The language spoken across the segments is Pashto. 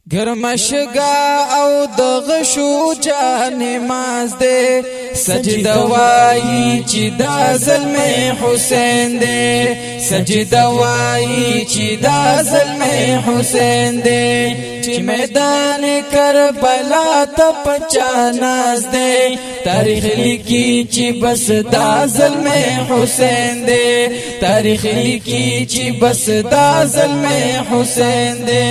گرمشگا او دغشو جان نماز دے سجدہ وائی چی دا ظلم حسین دے سجدہ وائی چی دا ظلم حسین دے چی میدان کربلا تا پچا ناز دے تاریخ لکی چی بس دا ظلم حسین دے تاریخ لکی چی بس دا ظلم حسین دے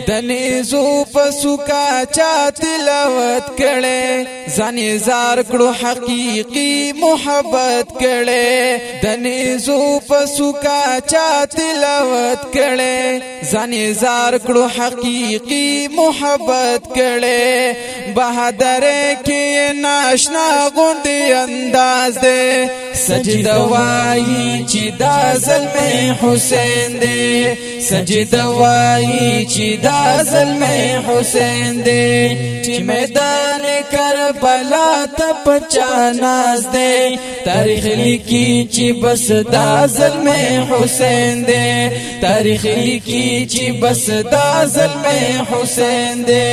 دنیزو پسو کا چا تلاوت کڑے زانی زار کڑو حقیقی محبت کڑے دنیزو پسو کا چا تلاوت کڑے زانی زار کڑو حقیقی محبت کڑے بہادر کی ناشنا گوندی انداز دے سجدہ وائی چی دا ظلم حسین دے سجدہ وائی چی دا ظلم حسین دے چی میدان کربلا تا پچا ناز دے تاریخ لکی چی بس دا ظلم حسین دے تاریخ لکی چی بس دا ظلم حسین دے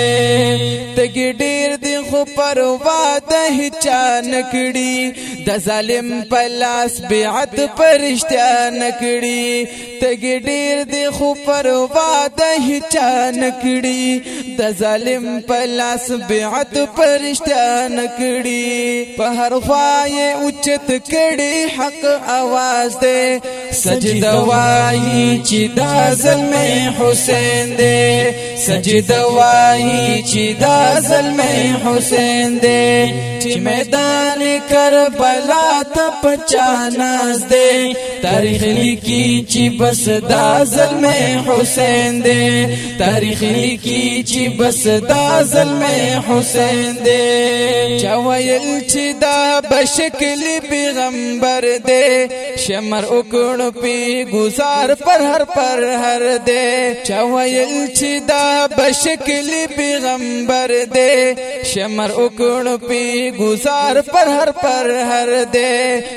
تگی ڈیر دی خو پروا دہ چانکڑی دا ظالم پلاس بیعت پرشتیا نکڑی تگی ڈیر دی خو پروا دہ چانکڑی دا ظالم پلاس بیعت پرشتیا نکڑی پہر خواہ اچت کڑی حق آواز دے سجدہ وائی چی دا ظلم حسین دے سجدہ وائی چی دا ظلم حسین دے چی میدان کربلا تا پچا ناز دے تاریخ لکی چی بس دا ظلم حسین دے تاریخ لکی چی بس دا ظلم حسین دے چاویل چی دا بشکل پیغمبر دے شمر اکڑ پی گزار پر ہر دے چاویل چی دا بشکل پیغمبر دے شمر اکڑ پی گزار پر ہر دے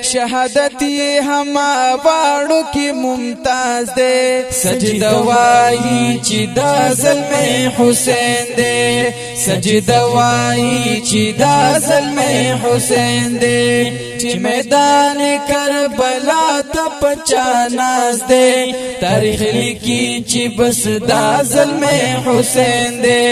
شہادت یہ ہما باڑو کی ممتاز دے سجدہ وائی چی دا ظلم حسین دے سجدہ وائی چی دا ظلم حسین دے چی میدان کربلا تا پچا ناز دے تاریخ لکی چی بس دا ظلم حسین دے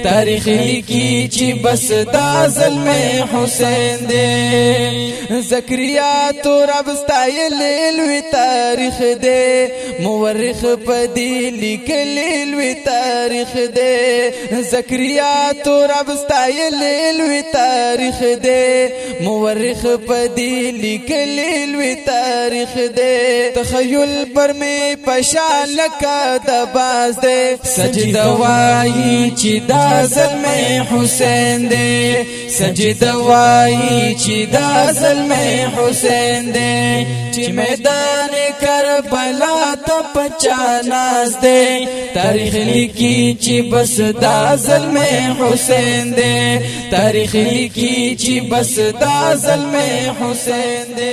تاریخ لکی چی بس دا ظلم حسین دے زکریا تو رب ستایل الوی تاریخ دے مورخ پدی لکل الوی تاریخ دے زکریا تو رب ستایل الوی تاریخ دے مورخ پدی لکل الوی تاریخ دے تخیل پر میں پشا لکا دباز دے سجدہ وائی چی دا ظلم حسین دے سجدہ وائی چی دا ظلم حسین دے چی میدان کربلا تا پچا ناز دے تاریخ لکی چی بس دا ظلم حسین دے تاریخ لکی چی بس دا ظلم حسین دے